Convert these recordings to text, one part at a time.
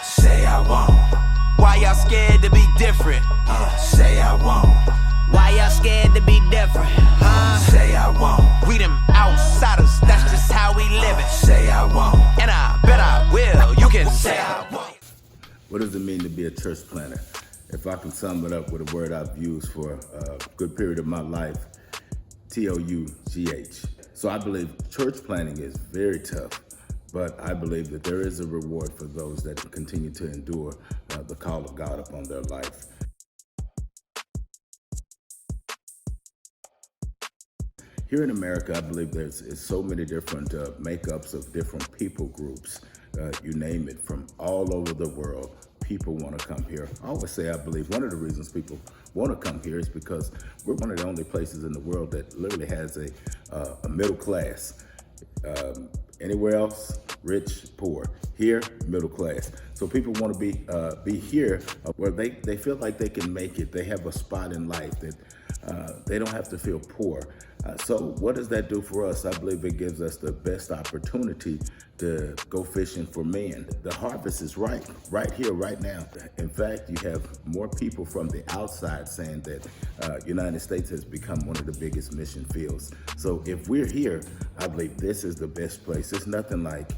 Say I won't. Why y'all scared to be different? Say I won't. Why y'all scared to be different? Say I won't. We them outsiders, that's just how we live it. Say I won't. And I bet I will, you can say I won't. What does it mean to be a church planter? If I can sum it up with a word I've used for a good period of my life, TOUGH. So I believe church planting is very tough, but I believe that there is a reward for those that continue to endure the call of God upon their life. Here in America, I believe there's so many different makeups of different people groups. You name it, from all over the world. People want to come here. I always say I believe one of the reasons people want to come here is because we're one of the only places in the world that literally has a middle class. Anywhere else, rich, poor. Here, middle class. So people want to be here where they feel like they can make it. They have a spot in life that they don't have to feel poor. So what does that do for us? I believe it gives us the best opportunity to go fishing for men. The harvest is right here, right now. In fact, you have more people from the outside saying that United States has become one of the biggest mission fields. So if we're here, I believe this is the best place. It's nothing like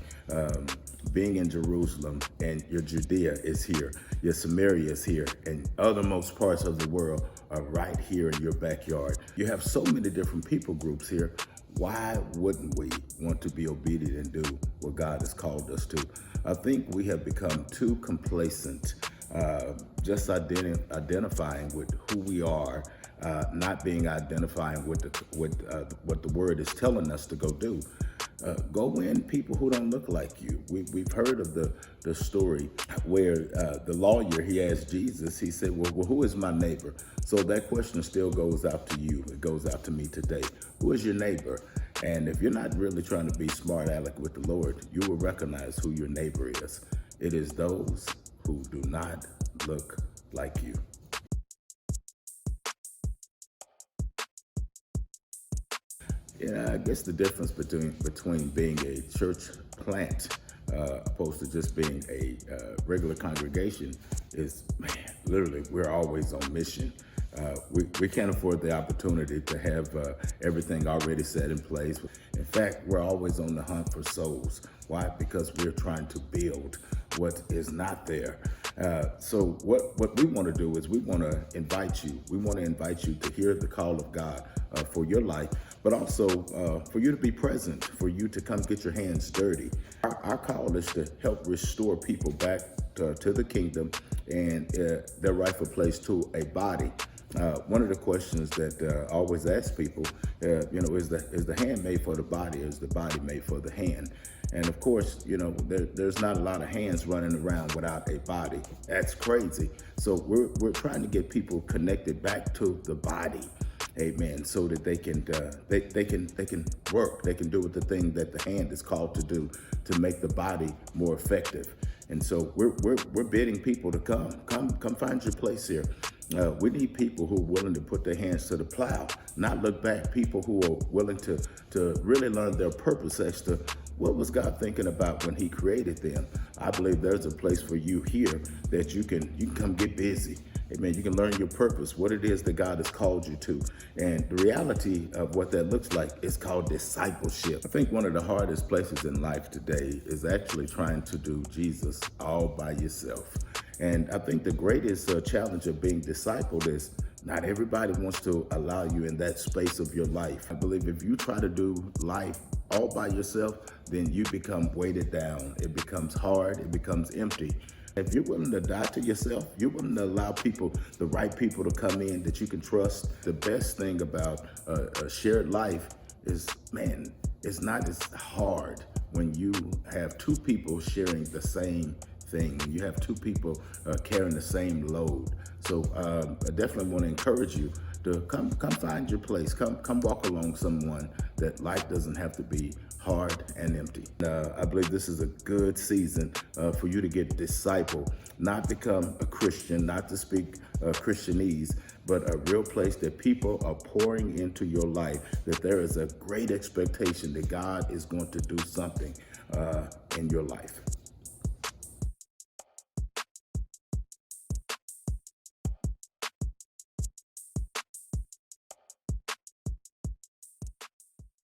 being in Jerusalem and your Judea is here, your Samaria is here, and othermost parts of the world are right here in your backyard. You have so many different people groups here. Why wouldn't we want to be obedient and do what God has called us to? I think we have become too complacent, just identifying with who we are, not being identifying with what the word is telling us to go do. Go win people who don't look like you. We've heard of the story where the lawyer, he asked Jesus, he said, well, who is my neighbor? So that question still goes out to you. It goes out to me today. Who is your neighbor? And if you're not really trying to be smart aleck with the Lord, you will recognize who your neighbor is. It is those who do not look like you. Yeah, I guess the difference between being a church plant opposed to just being a regular congregation is, man, literally, we're always on mission. We can't afford the opportunity to have everything already set in place. In fact, we're always on the hunt for souls. Why? Because we're trying to build what is not there. So what we want to do is we want to invite you. We want to invite you to hear the call of God for your life, but also for you to be present, for you to come get your hands dirty. Our call is to help restore people back to the kingdom and their rightful place to a body. One of the questions that I always ask people, is the hand made for the body, or is the body made for the hand? And of course, there's not a lot of hands running around without a body. That's crazy. So we're trying to get people connected back to the body, amen, so that they can work. They can do the thing that the hand is called to do to make the body more effective. And so we're bidding people to come find your place here. We need people who are willing to put their hands to the plow, not look back. People who are willing to really learn their purpose as to what was God thinking about when he created them. I believe there's a place for you here that you can come get busy. Amen. You can learn your purpose, what it is that God has called you to. And the reality of what that looks like is called discipleship. I think one of the hardest places in life today is actually trying to do Jesus all by yourself. And I think the greatest challenge of being discipled is not everybody wants to allow you in that space of your life. I believe if you try to do life all by yourself, then you become weighted down. It becomes hard. It becomes empty. If you're willing to die to yourself, you're willing to allow people, the right people to come in that you can trust. The best thing about a shared life is, man, it's not as hard when you have two people sharing the same thing. You have two people carrying the same load. So I definitely want to encourage you to come find your place. Come walk along someone that life doesn't have to be hard and empty. I believe this is a good season for you to get discipled, not become a Christian, not to speak Christianese, but a real place that people are pouring into your life, that there is a great expectation that God is going to do something in your life.